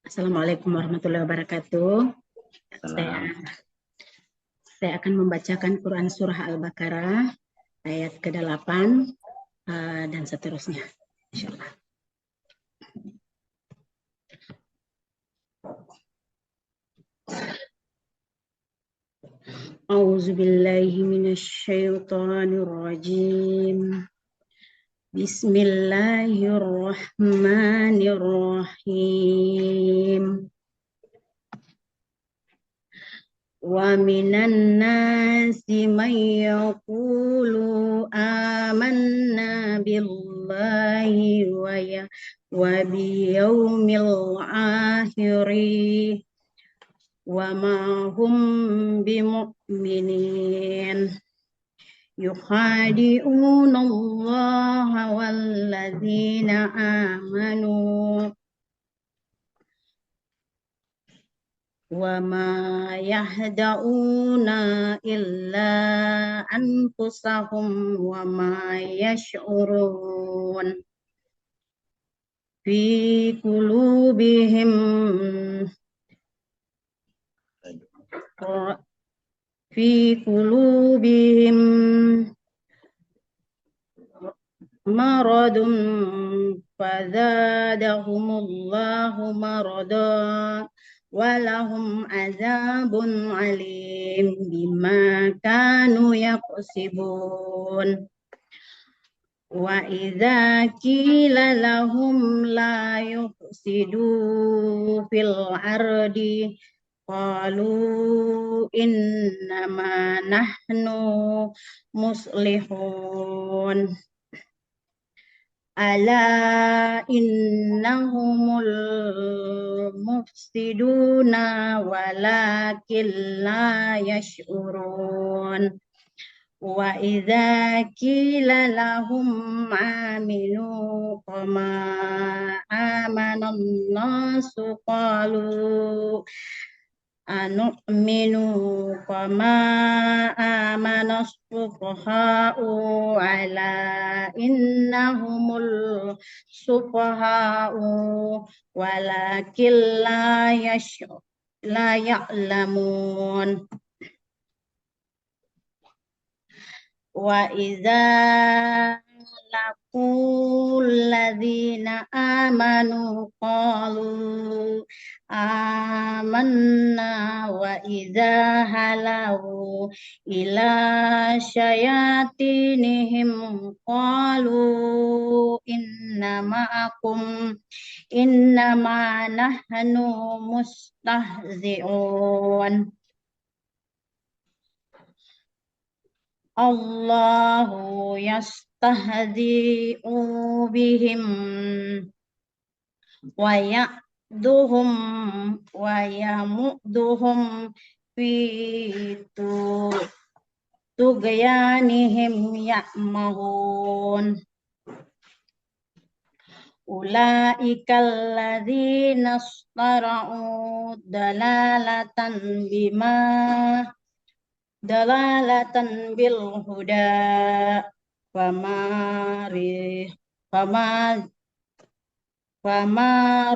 Assalamualaikum warahmatullahi wabarakatuh. Saya, Salam. saya akan membacakan Quran Surah Al-Baqarah ayat ke-8 dan seterusnya. Insyaallah. A'udzubillahi minasyaitonirrajim. Bismillahirrahmanirrahim. Wa minan nasi man yaqulu amanna billahi wa biyawmil akhiri wa ma hum bimu'minin yukhadi'una Allah walladzina amanu wa ma yahda'una illa anfusahum wa ma yash'urun fi qulubihim maradun fazadahumullahu marada walahum azabun alim bima kanu yaksibun wa idza qila lahum la yufsidu fil ardi qalu innama nahnu muslihun ala innahumul mufsiduna walakin la yash'urun wa idza qila lahum aminu kama amanan nasu qalu anu'minu kama amanas sufaha'u ala innahumul sufaha'u walakin la ya'lamun wa idza laqul ladzina amanu qalu amanna wa idza halau ila syayatinihim qalu innama nahnu mustahzi'un Allahu yastahzi'u bihim wa ya'duhum wa yamudduhum fi tughyanihim ya'mahun ulaikal ladzina istara'u dalalatan bil huda fama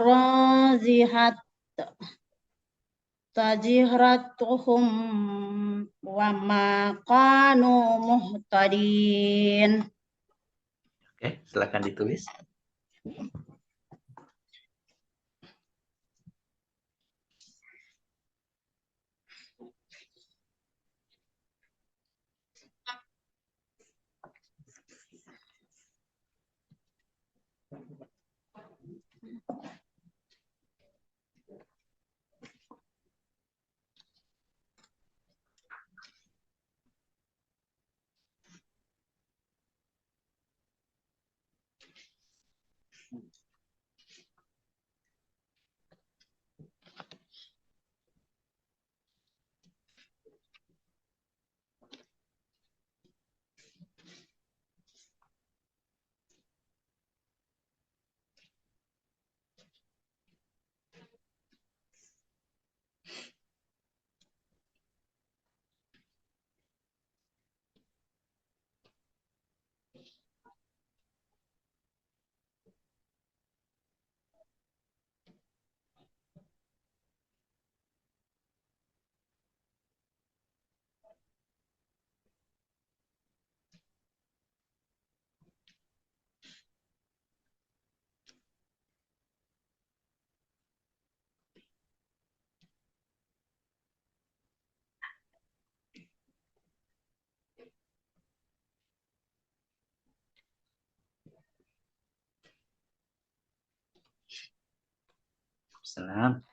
razihat tajihratuhum wa ma kanu muhtadin. Oke, silakan ditulis. Salam.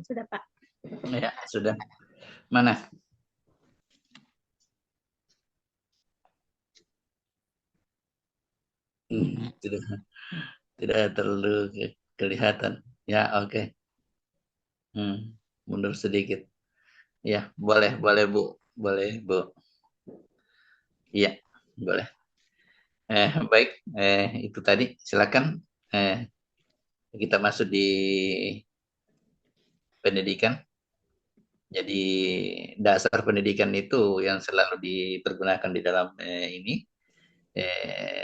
Sudah, Pak. Ya, sudah. Mana? Tidak, tidak terlalu kelihatan. Ya, oke. Mundur sedikit. Ya, boleh, boleh Bu. Boleh, Bu. Iya, boleh. Baik, itu tadi. Silakan. Kita masuk di pendidikan. Jadi dasar pendidikan itu yang selalu dipergunakan di dalam ini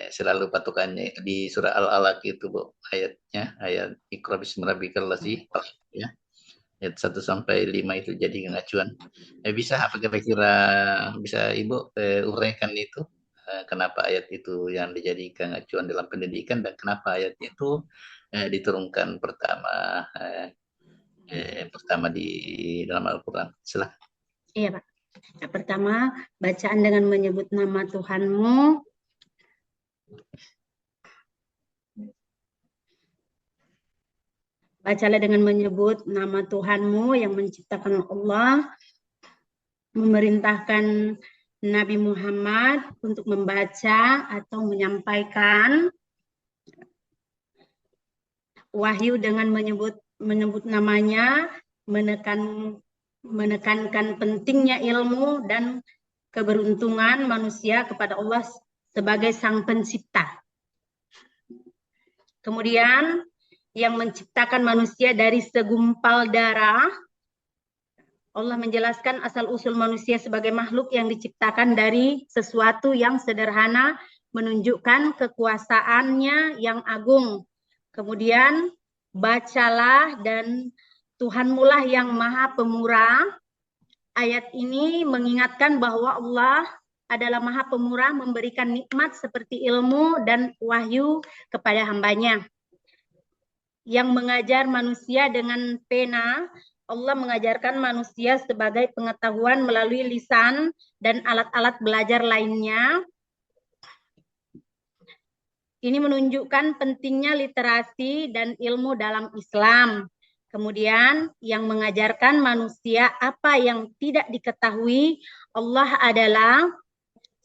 selalu patokannya itu di surah Al-Alaq itu Bu, ayatnya ayat Iqra bismi rabbikal ladzi khalaq ya. Ayat 1 sampai 5 itu jadi pengacuan. Bisa apa kira-kira bisa Ibu uraikan itu kenapa ayat itu yang dijadikan acuan dalam pendidikan dan kenapa ayat itu diturunkan pertama di dalam Al-Qur'an. Silakan. Iya, Pak. Yang pertama, bacaan dengan menyebut nama Tuhanmu. Bacalah dengan menyebut nama Tuhanmu yang menciptakan Allah, memerintahkan Nabi Muhammad untuk membaca atau menyampaikan wahyu dengan menyebut namanya, menekankan pentingnya ilmu dan keberuntungan manusia kepada Allah sebagai Sang Pencipta. Kemudian yang menciptakan manusia dari segumpal darah, Allah menjelaskan asal-usul manusia sebagai makhluk yang diciptakan dari sesuatu yang sederhana, menunjukkan kekuasaannya yang agung. Kemudian bacalah dan Tuhanmu lah yang maha pemurah. Ayat ini mengingatkan bahwa Allah adalah maha pemurah, memberikan nikmat seperti ilmu dan wahyu kepada hambanya. Yang mengajar manusia dengan pena, Allah mengajarkan manusia sebagai pengetahuan melalui lisan dan alat-alat belajar lainnya. Ini menunjukkan pentingnya literasi dan ilmu dalam Islam. Kemudian yang mengajarkan manusia apa yang tidak diketahui, Allah adalah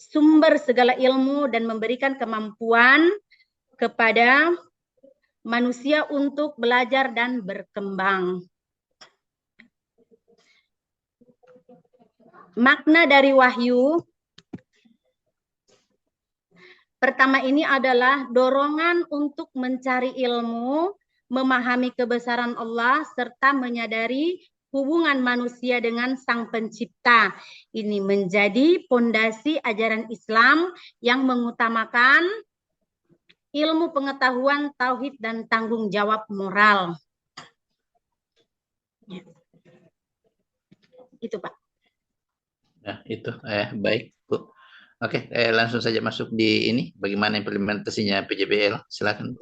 sumber segala ilmu dan memberikan kemampuan kepada manusia untuk belajar dan berkembang. Makna dari wahyu pertama ini adalah dorongan untuk mencari ilmu, memahami kebesaran Allah, serta menyadari hubungan manusia dengan Sang Pencipta. Ini menjadi pondasi ajaran Islam yang mengutamakan ilmu pengetahuan, tauhid, dan tanggung jawab moral. Itu, Pak. Nah, itu baik Bu. Oke, langsung saja masuk di ini. Bagaimana implementasinya PJBL? Silakan.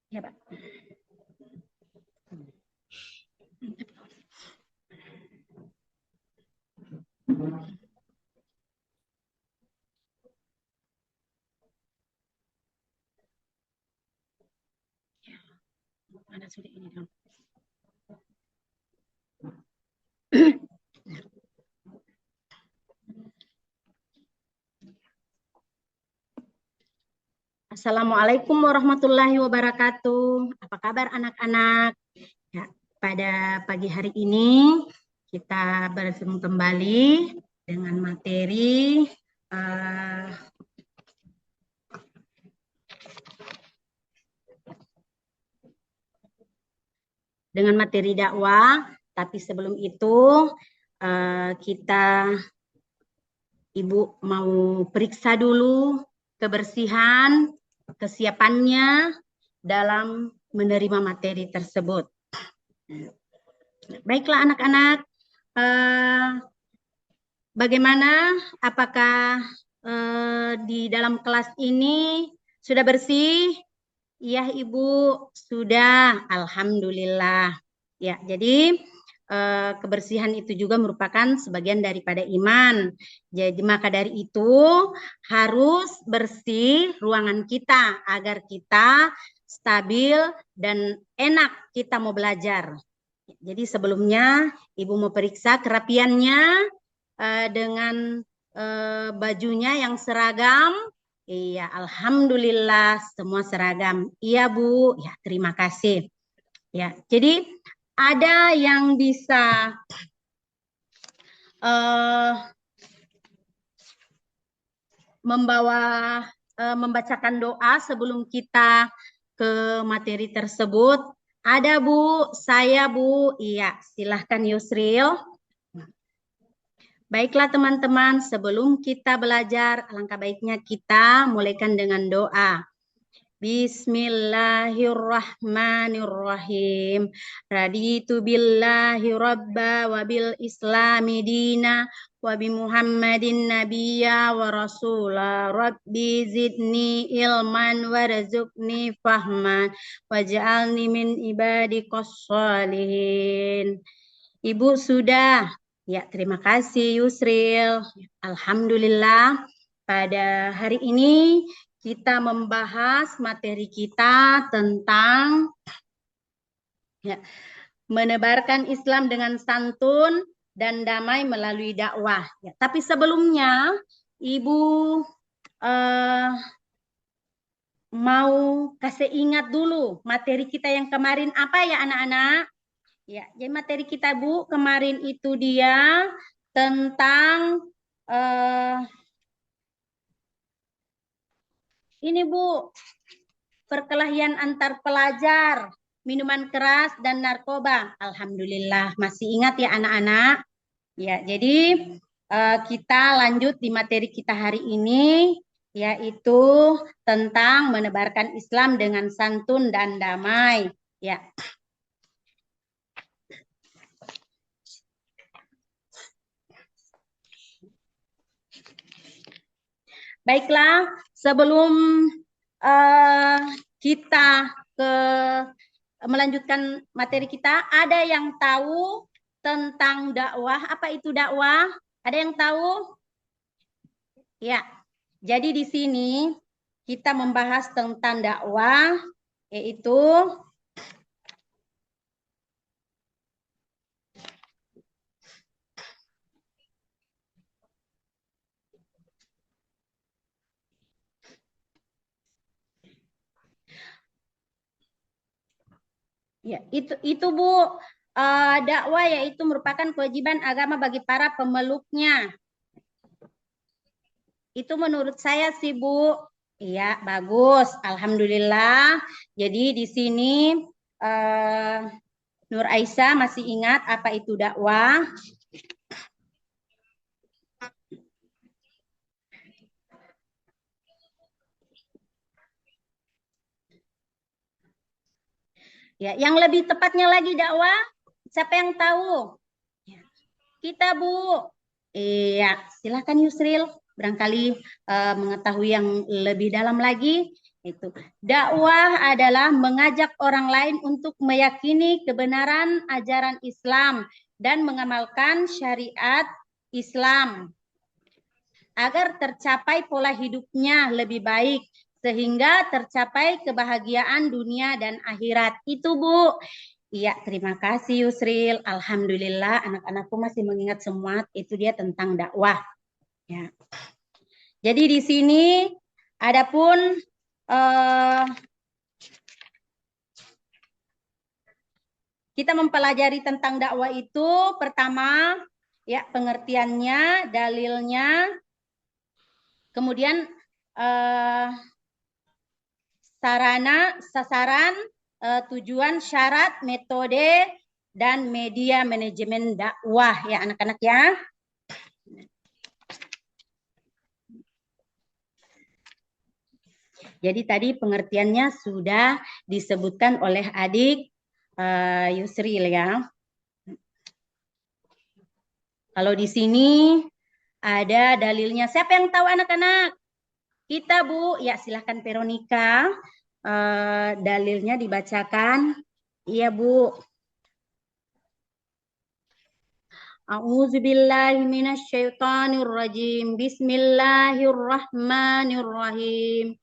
Ya, Pak. Mana sudah ini dong. Assalamualaikum warahmatullahi wabarakatuh. Apa kabar anak-anak? Ya, pada pagi hari ini kita bertemu kembali dengan materi dakwah. Tapi sebelum itu Ibu mau periksa dulu kebersihan, kesiapannya dalam menerima materi tersebut. Baiklah anak-anak, bagaimana? Apakah di dalam kelas ini sudah bersih? Iya Ibu, sudah. Alhamdulillah. Ya, jadi kebersihan itu juga merupakan sebagian daripada iman. Jadi maka dari itu harus bersih ruangan kita agar kita stabil dan enak kita mau belajar. Jadi sebelumnya Ibu mau periksa kerapiannya dengan bajunya yang seragam. Iya, alhamdulillah semua seragam. Iya, Bu. Ya, terima kasih. Ya, jadi ada yang bisa membacakan doa sebelum kita ke materi tersebut? Ada, Bu. Saya, Bu. Iya, silahkan Yusril. Baiklah teman-teman, sebelum kita belajar, alangkah baiknya kita mulaikan dengan doa. Bismillahirrahmanirrahim. Raditu billahi rabba wa bil islami dina wa bi Muhammadin nabiyya wa rasula. Rabbi zidni ilman warzuqni fahman waj'alni min ibadikas shalihin. Ibu sudah. Ya, terima kasih Yusril. Alhamdulillah pada hari ini kita membahas materi kita tentang menebarkan Islam dengan santun dan damai melalui dakwah. Ya, tapi sebelumnya Ibu mau kasih ingat dulu materi kita yang kemarin apa ya anak-anak? Ya, jadi materi kita Bu kemarin itu dia tentang ini Bu, perkelahian antar pelajar, minuman keras dan narkoba. Alhamdulillah masih ingat ya anak-anak. Ya, jadi kita lanjut di materi kita hari ini yaitu tentang menebarkan Islam dengan santun dan damai. Ya. Baiklah, sebelum kita melanjutkan materi kita, ada yang tahu tentang dakwah? Apa itu dakwah? Ada yang tahu? Ya, jadi di sini kita membahas tentang dakwah, yaitu ya, itu Bu, dakwah yaitu merupakan kewajiban agama bagi para pemeluknya. Itu menurut saya sih Bu. Iya, bagus. Alhamdulillah. Jadi di sini Nur Aisyah masih ingat apa itu dakwah? Ya, yang lebih tepatnya lagi dakwah Siapa yang tahu? Ya. Kita, Bu. Iya, silakan Yusril. Barangkali mengetahui yang lebih dalam lagi. Itu dakwah adalah mengajak orang lain untuk meyakini kebenaran ajaran Islam dan mengamalkan syariat Islam agar tercapai pola hidupnya lebih baik sehingga tercapai kebahagiaan dunia dan akhirat. Itu, Bu. Iya, terima kasih Yusril. Alhamdulillah anak-anakku masih mengingat semua. Itu dia tentang dakwah. Ya. Jadi di sini adapun kita mempelajari tentang dakwah itu pertama ya pengertiannya, dalilnya, kemudian sarana, sasaran, tujuan, syarat, metode, dan media manajemen dakwah ya anak-anak ya. Jadi tadi pengertiannya sudah disebutkan oleh adik Yusril ya. Kalau di sini ada dalilnya. Siapa yang tahu anak-anak? Kita, Bu. Ya, silahkan Veronica. Dalilnya dibacakan. Iya, Bu. A'udzubillahi minasyaitonirrajim. Bismillahirrahmanirrahim.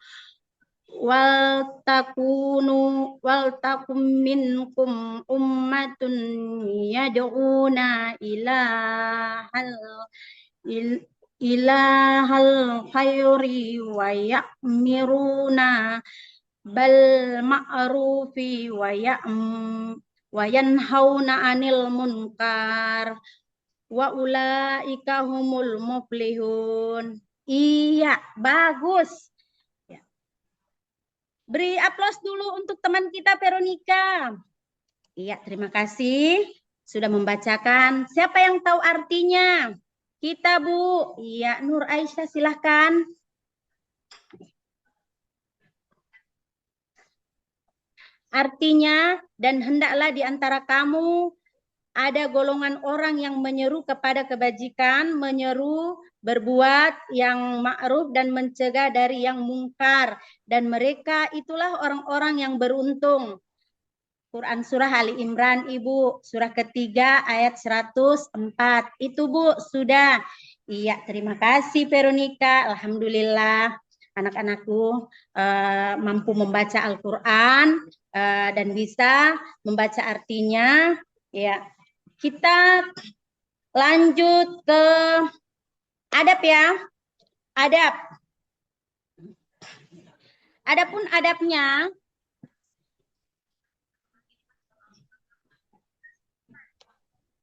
Wal takum minkum ummatun yad'una ilahal khairi wa ya'miruna bal ma'rufi wa yanhauna 'anil munkar wa ulaika humul muflihun. Iya, bagus. Beri aplaus dulu untuk teman kita Veronica. Iya, terima kasih sudah membacakan. Siapa yang tahu artinya? Kita, Bu. Iya, Nur Aisyah silahkan. Artinya, dan hendaklah di antara kamu ada golongan orang yang menyeru kepada kebajikan, menyeru berbuat yang ma'ruf dan mencegah dari yang mungkar. Dan mereka itulah orang-orang yang beruntung. Quran Surah Ali Imran, Ibu. Surah ketiga ayat 104. Itu, Bu, sudah. Iya, terima kasih Veronica. Alhamdulillah anak-anakku mampu membaca Al-Quran dan bisa membaca artinya. Ya, kita lanjut ke adab ya. Adab. Adapun adabnya,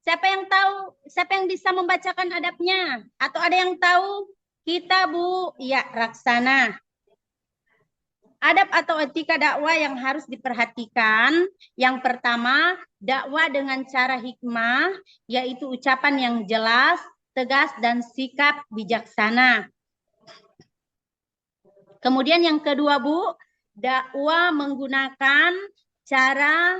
siapa yang tahu? Siapa yang bisa membacakan adabnya? Atau ada yang tahu? Kita, Bu. Ya, Raksana. Adab atau etika dakwah yang harus diperhatikan. Yang pertama, dakwah dengan cara hikmah, yaitu ucapan yang jelas, tegas, dan sikap bijaksana. Kemudian yang kedua, Bu, dakwah menggunakan cara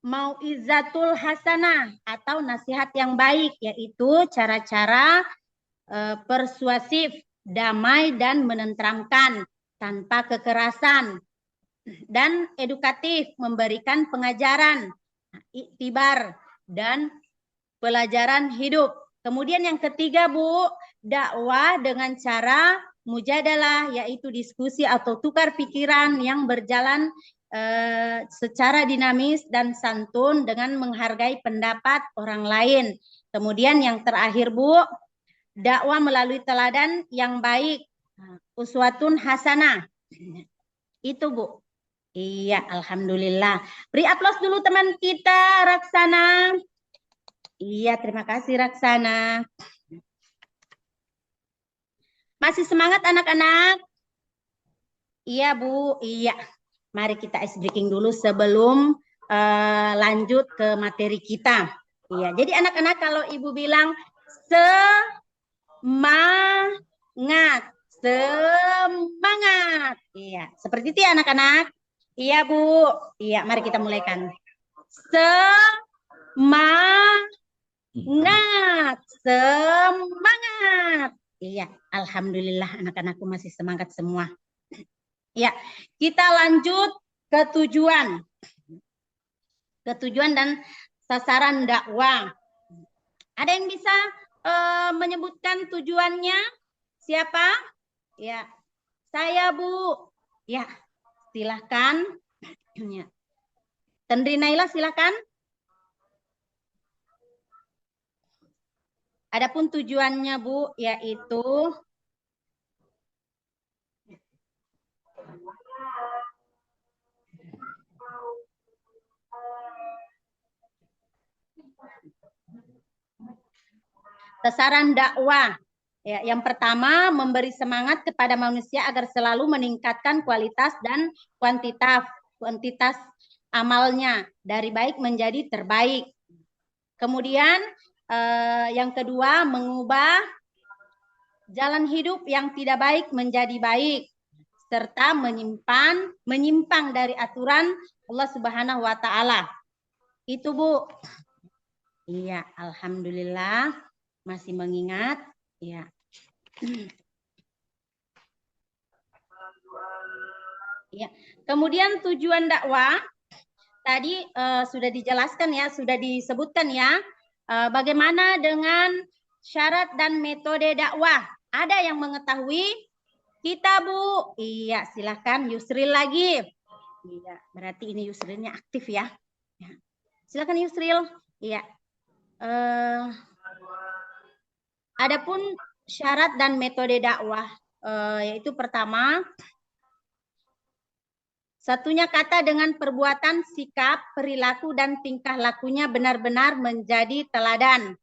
mau'izatul hasanah atau nasihat yang baik, yaitu cara-cara persuasif, damai, dan menenteramkan tanpa kekerasan, dan edukatif, memberikan pengajaran, iktibar, dan pelajaran hidup. Kemudian yang ketiga, Bu, dakwah dengan cara mujadalah, yaitu diskusi atau tukar pikiran yang berjalan secara dinamis dan santun dengan menghargai pendapat orang lain. Kemudian yang terakhir, Bu, dakwah melalui teladan yang baik, uswatun hasanah. Itu, Bu. Iya, alhamdulillah. Beri aplaus dulu teman kita, Raksana. Iya, terima kasih Raksana. Masih semangat anak-anak? Iya, Bu. Iya. Mari kita ice breaking dulu sebelum lanjut ke materi kita. Iya, jadi anak-anak kalau Ibu bilang semangat, semangat. Iya, seperti itu ya anak-anak. Iya, Bu. Iya, mari kita mulaikan. Semangat, semangat. Iya, alhamdulillah anak-anakku masih semangat semua. Ya, kita lanjut ke tujuan. Ke tujuan dan sasaran dakwah. Ada yang bisa menyebutkan tujuannya? Siapa? Ya, saya Bu. Ya, silahkan. Ya. Tendri Naila silahkan. Adapun tujuannya Bu, yaitu sasaran dakwah. Ya, yang pertama, memberi semangat kepada manusia agar selalu meningkatkan kualitas dan kuantitas amalnya dari baik menjadi terbaik. Kemudian yang kedua, mengubah jalan hidup yang tidak baik menjadi baik serta menyimpang dari aturan Allah Subhanahu wa taala. Itu Bu. Iya, alhamdulillah masih mengingat. Ya. Ya. Kemudian tujuan dakwah tadi sudah dijelaskan ya, sudah disebutkan ya. Bagaimana dengan syarat dan metode dakwah? Ada yang mengetahui? Kita Bu. Iya, silakan Yusril lagi. Iya, berarti ini Yusrilnya aktif ya. Silakan Yusril. Iya. Adapun syarat dan metode dakwah, yaitu pertama, satunya kata dengan perbuatan, sikap, perilaku, dan tingkah lakunya benar-benar menjadi teladan.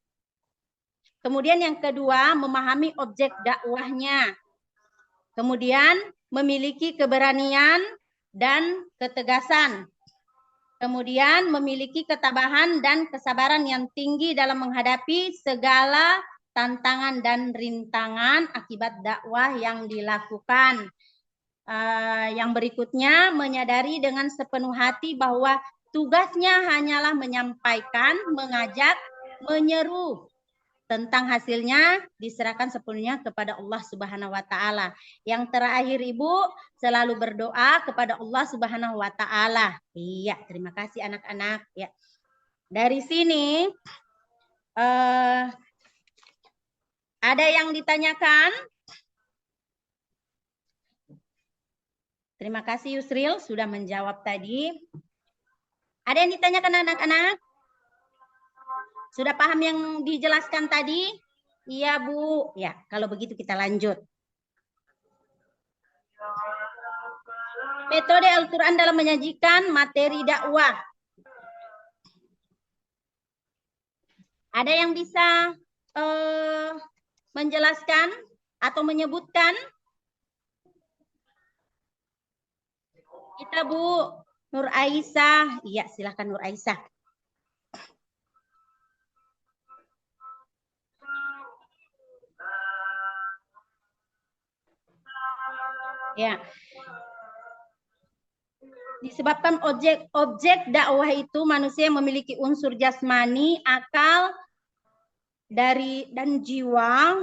Kemudian yang kedua, memahami objek dakwahnya. Kemudian memiliki keberanian dan ketegasan. Kemudian memiliki ketabahan dan kesabaran yang tinggi dalam menghadapi segala tantangan dan rintangan akibat dakwah yang dilakukan. Yang berikutnya, menyadari dengan sepenuh hati bahwa tugasnya hanyalah menyampaikan, mengajak, menyeru. Tentang hasilnya diserahkan sepenuhnya kepada Allah Subhanahu wa taala. Yang terakhir Ibu, selalu berdoa kepada Allah Subhanahu wa taala. Iya, terima kasih anak-anak ya. Dari sini ada yang ditanyakan? Terima kasih Yusril sudah menjawab tadi. Ada yang ditanyakan anak-anak? Sudah paham yang dijelaskan tadi? Iya Bu. Ya, kalau begitu kita lanjut. Metode Al-Quran dalam menyajikan materi dakwah. Ada yang bisa menjelaskan atau menyebutkan? Kita Bu. Nur Aisyah. Iya, silakan Nur Aisyah. Ya. Disebabkan objek dakwah itu manusia yang memiliki unsur jasmani, akal, dan jiwa,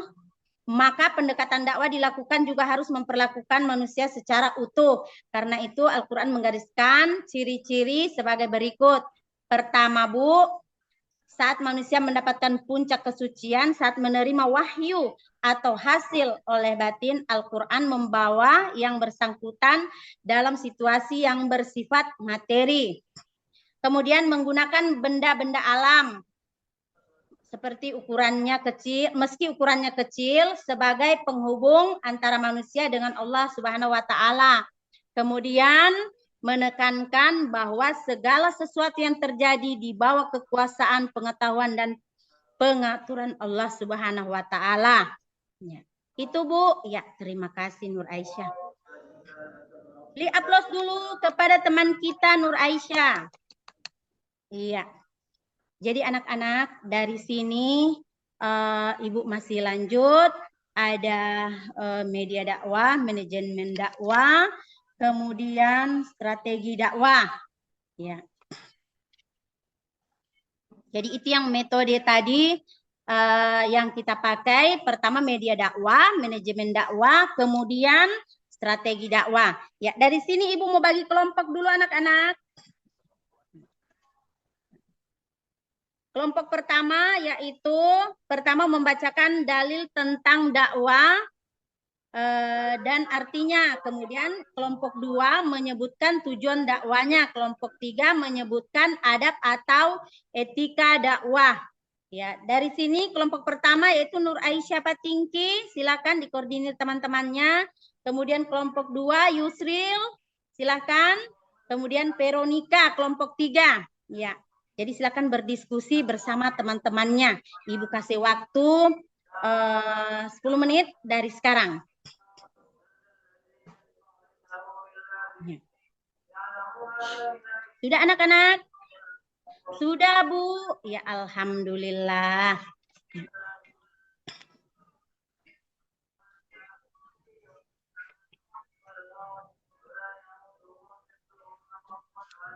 maka pendekatan dakwah dilakukan juga harus memperlakukan manusia secara utuh. Karena itu Al-Quran menggariskan ciri-ciri sebagai berikut. Pertama Bu, saat manusia mendapatkan puncak kesucian, saat menerima wahyu atau hasil oleh batin, Al-Quran membawa yang bersangkutan dalam situasi yang bersifat materi. Kemudian menggunakan benda-benda alam, seperti ukurannya kecil, meski ukurannya kecil, sebagai penghubung antara manusia dengan Allah Subhanahu wa taala. Kemudian menekankan bahwa segala sesuatu yang terjadi di bawah kekuasaan, pengetahuan dan pengaturan Allah Subhanahu wa taala. Ya. Itu Bu. Ya, terima kasih Nur Aisyah. Beri aplaus dulu kepada teman kita Nur Aisyah. Iya. Jadi anak-anak dari sini Ibu masih lanjut, ada media dakwah, manajemen dakwah, kemudian strategi dakwah. Ya. Jadi itu yang metode tadi yang kita pakai. Pertama media dakwah, manajemen dakwah, kemudian strategi dakwah. Ya, dari sini Ibu mau bagi kelompok dulu anak-anak. Kelompok pertama yaitu pertama membacakan dalil tentang dakwah dan artinya. Kemudian kelompok 2 menyebutkan tujuan dakwanya. Kelompok 3 menyebutkan adab atau etika dakwah. Ya, dari sini kelompok pertama yaitu Nur Aisyah Patingki, silakan dikoordinir teman-temannya. Kemudian kelompok 2 Yusril, silakan. Kemudian Veronica kelompok 3. Ya. Jadi silakan berdiskusi bersama teman-temannya. Ibu kasih waktu 10 menit dari sekarang. Sudah anak-anak? Sudah, Bu? Ya, alhamdulillah.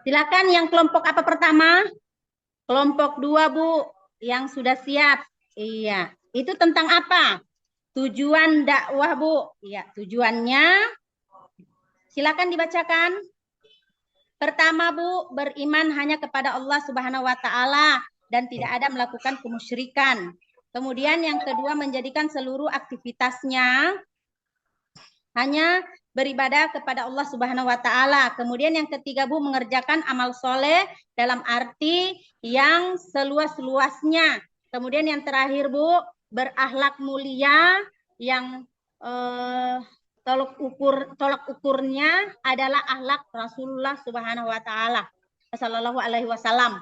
Silakan yang kelompok apa pertama? Kelompok 2, Bu, yang sudah siap. Iya, itu tentang apa? Tujuan dakwah, Bu. Iya, tujuannya silakan dibacakan. Pertama, Bu, beriman hanya kepada Allah Subhanahu wa taala dan tidak ada melakukan kemusyrikan. Kemudian yang kedua, menjadikan seluruh aktivitasnya hanya beribadah kepada Allah Subhanahu wa taala. Kemudian yang ketiga, Bu, mengerjakan amal soleh dalam arti yang seluas-luasnya. Kemudian yang terakhir, Bu, berakhlak mulia yang tolak ukurnya adalah akhlak Rasulullah Subhanahu wa taala sallallahu alaihi wasallam.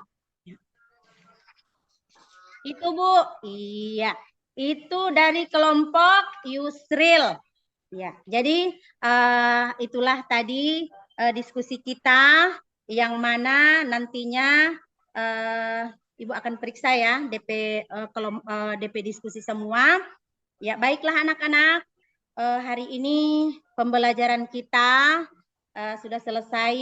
Itu, Bu. Iya. Itu dari kelompok Yusril. Ya, jadi itulah tadi diskusi kita yang mana nantinya Ibu akan periksa ya DP diskusi semua. Ya, baiklah anak-anak, hari ini pembelajaran kita sudah selesai.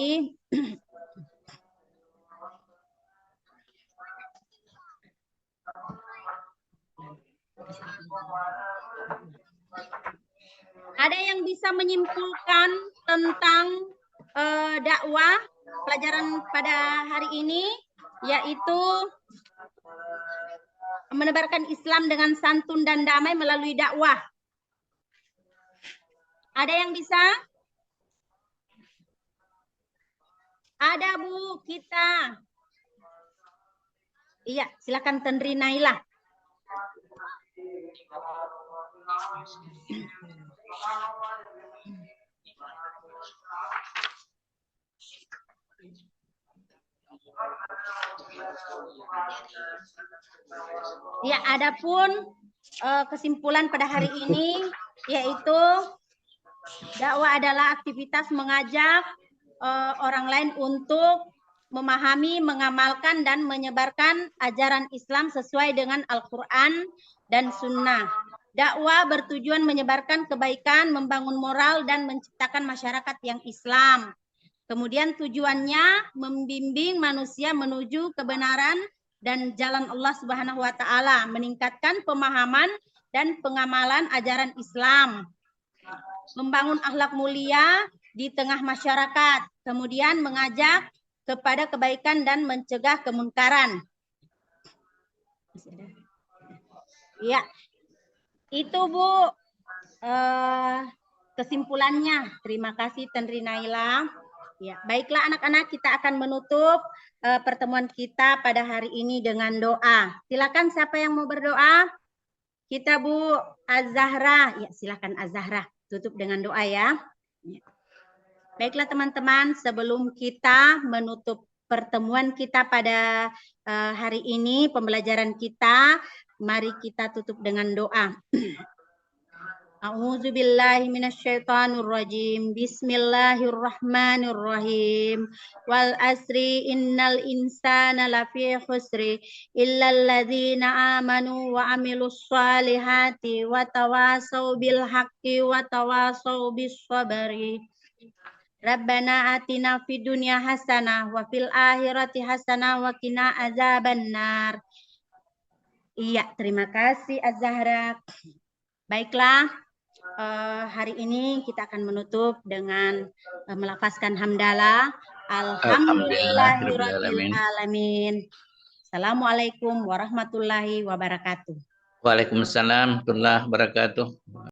Ada yang bisa menyimpulkan tentang dakwah pelajaran pada hari ini, yaitu menebarkan Islam dengan santun dan damai melalui dakwah. Ada yang bisa? Ada, Bu, kita. Iya, silakan Tendri Naila. Ya, adapun kesimpulan pada hari ini yaitu dakwah adalah aktivitas mengajak orang lain untuk memahami, mengamalkan, dan menyebarkan ajaran Islam sesuai dengan Al-Quran dan Sunnah. Dakwah bertujuan menyebarkan kebaikan, membangun moral, dan menciptakan masyarakat yang Islam. Kemudian tujuannya membimbing manusia menuju kebenaran dan jalan Allah Subhanahu wa taala, meningkatkan pemahaman dan pengamalan ajaran Islam, membangun akhlak mulia di tengah masyarakat, kemudian mengajak kepada kebaikan dan mencegah kemungkaran. Ya, itu, Bu, kesimpulannya. Terima kasih Tendri Naila. Ya, baiklah anak-anak, kita akan menutup pertemuan kita pada hari ini dengan doa. Silakan siapa yang mau berdoa? Kita, Bu Az-Zahra. Ya, silakan Az-Zahra. Tutup dengan doa ya. Baiklah teman-teman, sebelum kita menutup pertemuan kita pada hari ini, pembelajaran kita, mari kita tutup dengan doa. A'udzu billahi minasyaitonir rajim. Bismillahirrahmanirrahim. Wal asri innal insana lafi khusri illal ladzina amanu wa amilus solihati wa tawasau bil haqqi wa tawasau bis sabri. Rabbana atina fid dunya hasanah wa fil akhirati hasanah wa qina azabannar. Iya, terima kasih Az-Zahra. Baiklah, hari ini kita akan menutup dengan melafazkan hamdalah. Alhamdulillahirabbil Alhamdulillahirabbil alamin. alamin. Assalamualaikum warahmatullahi wabarakatuh. Waalaikumsalam warahmatullahi wabarakatuh.